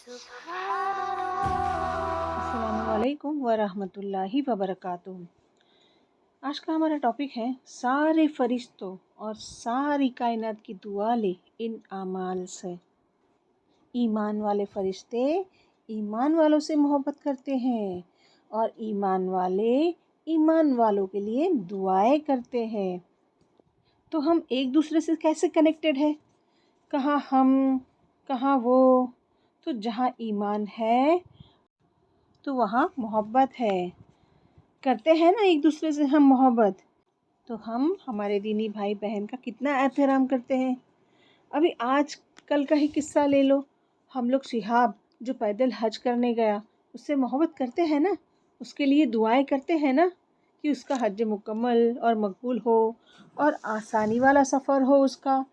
अस्सलामुअलैकुम वरहमतुल्लाहि वबरकातुहू। आज का हमारा टॉपिक है सारे फरिश्तों और सारी कायनात की दुआ ले इन आमाल से। ईमान वाले फरिश्ते ईमान वालों से मोहब्बत करते हैं और ईमान वाले ईमान वालों के लिए दुआएं करते हैं। तो हम एक दूसरे से कैसे कनेक्टेड है? कहाँ हम, कहाँ वो? तो जहाँ ईमान है तो वहाँ मोहब्बत है। करते हैं ना एक दूसरे से हम मोहब्बत, तो हम हमारे दीनी भाई बहन का कितना एहतराम करते हैं। अभी आज कल का ही किस्सा ले लो, हम लोग शिहाब जो पैदल हज करने गया, उससे मोहब्बत करते हैं ना, उसके लिए दुआएं करते हैं ना कि उसका हज मुकम्मल और मकबूल हो और आसानी वाला सफ़र हो, उसका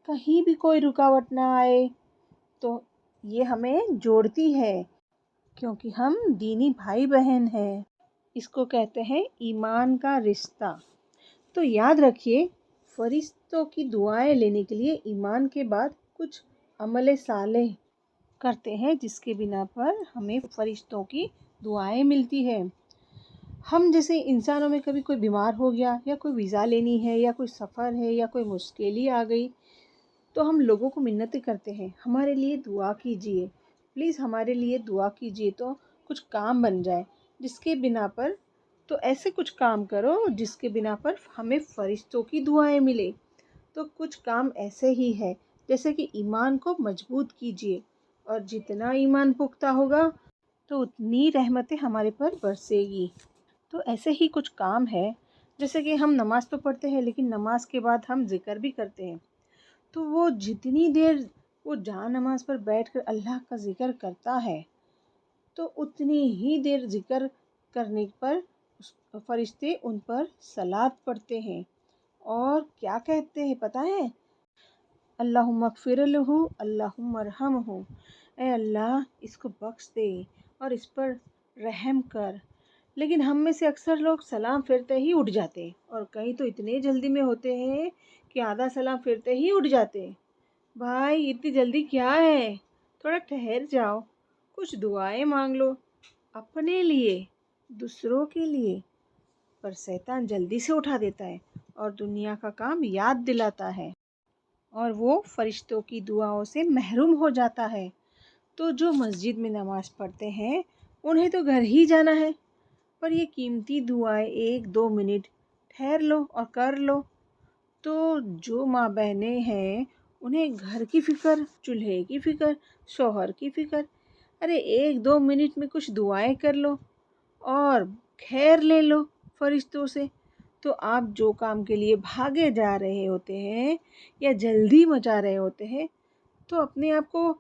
कहीं भी कोई रुकावट ना आए। तो ये हमें जोड़ती है क्योंकि हम दीनी भाई बहन हैं। इसको कहते हैं ईमान का रिश्ता। तो याद रखिए, फरिश्तों की दुआएं लेने के लिए ईमान के बाद कुछ अमल सालेह करते हैं, जिसके बिना पर हमें फरिश्तों की दुआएं मिलती है। हम जैसे इंसानों में कभी कोई बीमार हो गया या कोई वीज़ा लेनी है या कोई सफ़र है या कोई मुश्किल ही आ गई, तो हम लोगों को मिन्नतें करते हैं, हमारे लिए दुआ कीजिए, प्लीज़ हमारे लिए दुआ कीजिए, तो कुछ काम बन जाए। जिसके बिना पर तो ऐसे कुछ काम करो जिसके बिना पर हमें फरिश्तों की दुआएं मिले। तो कुछ काम ऐसे ही है, जैसे कि ईमान को मजबूत कीजिए, और जितना ईमान पुख्ता होगा तो उतनी रहमतें हमारे पर बरसेगी। तो ऐसे ही कुछ काम है, जैसे कि हम नमाज़ तो पढ़ते हैं, लेकिन नमाज के बाद हम जिक्र भी करते हैं। तो वो जितनी देर वो जहाँ नमाज पर बैठकर अल्लाह का ज़िक्र करता है, तो उतनी ही देर ज़िक्र करने पर फरिश्ते उन पर सलात पढ़ते हैं और क्या कहते हैं पता है? अल्लाहुम्मा ग़फ़िर लहू अल्लाहुम्मा अरहमहू, ऐ अल्लाह इसको बख्श दे और इस पर रहम कर। लेकिन हम में से अक्सर लोग सलाम फिरते ही उठ जाते हैं, और कई तो इतने जल्दी में होते हैं कि आधा सलाम फिरते ही उठ जाते हैं। भाई इतनी जल्दी क्या है? थोड़ा ठहर जाओ, कुछ दुआएं मांग लो अपने लिए, दूसरों के लिए। पर शैतान जल्दी से उठा देता है और दुनिया का काम याद दिलाता है, और वो फरिश्तों की दुआओं से महरूम हो जाता है। तो जो मस्जिद में नमाज पढ़ते हैं उन्हें तो घर ही जाना है, पर ये कीमती दुआएं 1-2 मिनट ठहर लो और कर लो। तो जो माँ बहनें हैं उन्हें घर की फ़िक्र, चूल्हे की फ़िक्र, शौहर की फ़िक्र, अरे 1-2 मिनट में कुछ दुआएं कर लो और खैर ले लो फरिश्तों से। तो आप जो काम के लिए भागे जा रहे होते हैं या जल्दी मचा रहे होते हैं, तो अपने आप को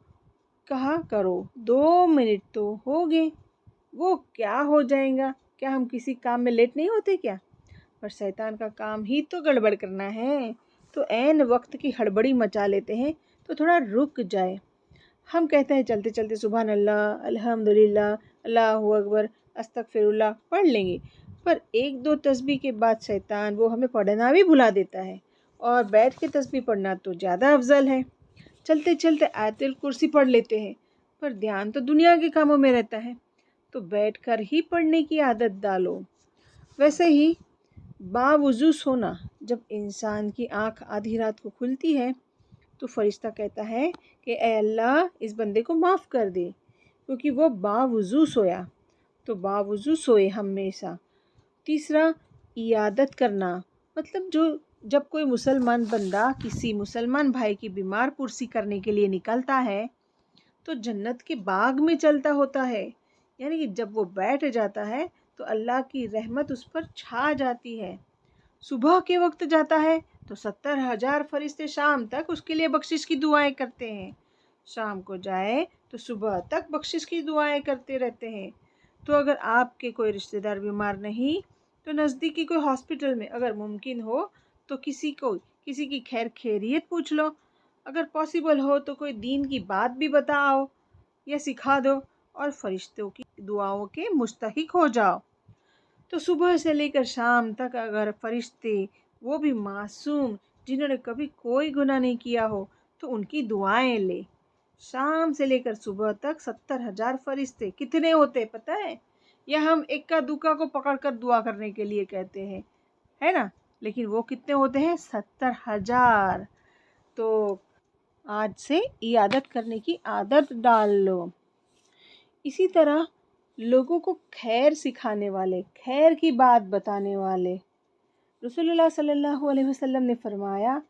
कहा करो 2 मिनट तो हो गए, वो क्या हो जाएगा? क्या हम किसी काम में लेट नहीं होते क्या? पर शैतान का काम ही तो गड़बड़ करना है, तो ऐन वक्त की हड़बड़ी मचा लेते हैं। तो थोड़ा रुक जाए। हम कहते हैं चलते चलते सुभान अल्लाह, अल्हम्दुलिल्लाह, अल्लाहु अकबर, अस्तगफिरुल्लाह पढ़ लेंगे, पर 1-2 तस्बीह के बाद शैतान वो हमें पढ़ना भी भुला देता है, और बैठ के तस्बीह पढ़ना तो ज़्यादा अफजल है। चलते चलते आयतुल कुर्सी पढ़ लेते हैं, पर ध्यान तो दुनिया के कामों में रहता है। तो बैठकर ही पढ़ने की आदत डालो। वैसे ही बावुज़ू सोना, जब इंसान की आँख आधी रात को खुलती है, तो फरिश्ता कहता है कि ऐ अल्लाह इस बंदे को माफ़ कर दे, क्योंकि वो बावुज़ू सोया। तो बावुज़ू सोए हमेशा। तीसरा, इयादत करना, मतलब जब कोई मुसलमान बंदा किसी मुसलमान भाई की बीमार पुरसी करने के लिए निकलता है, तो जन्नत के बाग में चलता होता है। यानी कि जब वो बैठ जाता है तो अल्लाह की रहमत उस पर छा जाती है। सुबह के वक्त जाता है तो 70,000 फरिश्ते शाम तक उसके लिए बख्शिश की दुआएं करते हैं। शाम को जाए तो सुबह तक बख्शिश की दुआएं करते रहते हैं। तो अगर आपके कोई रिश्तेदार बीमार नहीं, तो नज़दीकी कोई हॉस्पिटल में अगर मुमकिन हो तो किसी की खैर खैरियत पूछ लो। अगर पॉसिबल हो तो कोई दीन की बात भी बताओ या सिखा दो, और फरिश्तों की दुआओं के मुस्तहिक हो जाओ। तो सुबह से लेकर शाम तक अगर फरिश्ते, वो भी मासूम जिन्होंने कभी कोई गुनाह नहीं किया हो, तो उनकी दुआएं ले। शाम से लेकर सुबह तक 70,000 फरिश्ते। कितने होते पता है? या हम इक्का दुक्का को पकड़कर दुआ करने के लिए कहते हैं, है ना? लेकिन वो कितने होते हैं? 70,000। तो आज से ये आदत करने की आदत डाल लो। इसी तरह लोगों को खैर सिखाने वाले, खैर की बात बताने वाले, रसूलुल्लाह सल्लल्लाहु अलैहि वसल्लम ने फरमाया,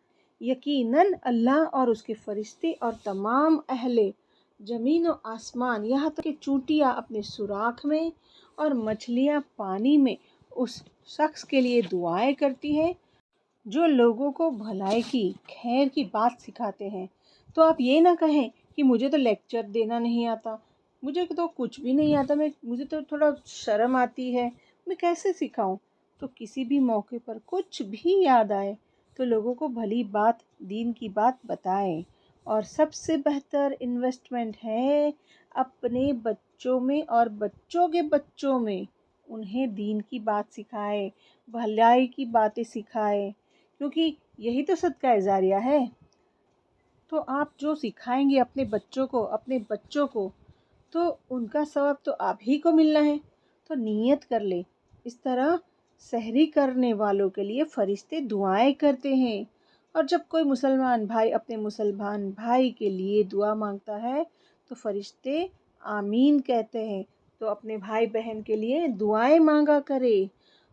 यकीनन अल्लाह और उसके फरिश्ते और तमाम अहले ज़मीन और आसमान, यहाँ तक कि चूंटियाँ अपने सुराख में और मछलियाँ पानी में उस शख्स के लिए दुआएं करती हैं जो लोगों को भलाई की, खैर की बात सिखाते हैं। तो आप ये ना कहें कि मुझे तो लेक्चर देना नहीं आता, मुझे तो कुछ भी नहीं आता, मुझे तो थोड़ा शर्म आती है, मैं कैसे सिखाऊं। तो किसी भी मौके पर कुछ भी याद आए तो लोगों को भली बात, दीन की बात बताएं। और सबसे बेहतर इन्वेस्टमेंट है अपने बच्चों में और बच्चों के बच्चों में। उन्हें दीन की बात सिखाए, भलाई की बातें सिखाए, क्योंकि यही तो सदका जारिया है। तो आप जो सिखाएंगे अपने बच्चों को, तो उनका सवाब तो आप ही को मिलना है। तो नियत कर ले। इस तरह सहरी करने वालों के लिए फरिश्ते दुआएं करते हैं। और जब कोई मुसलमान भाई अपने मुसलमान भाई के लिए दुआ मांगता है तो फरिश्ते आमीन कहते हैं। तो अपने भाई बहन के लिए दुआएं मांगा करे।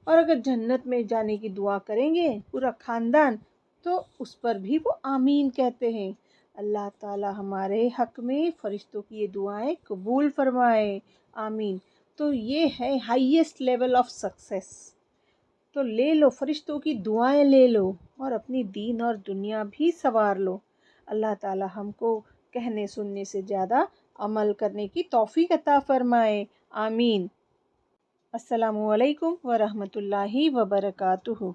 और अगर जन्नत में जाने की दुआ करेंगे पूरा ख़ानदान, तो उस पर भी वो आमीन कहते हैं। अल्लाह ताला हमारे हक़ में फ़रिश्तों की ये दुआएं कबूल फरमाए, आमीन। तो ये है हाईएस्ट लेवल ऑफ सक्सेस। तो ले लो, फ़रिश्तों की दुआएं ले लो और अपनी दीन और दुनिया भी संवार लो। अल्लाह ताला हमको कहने सुनने से ज़्यादा अमल करने की तौफ़ीक अता फ़रमाए, आमीन। अस्सलामु अलैकुम व रहमतुल्लाहि व बरकातुहू।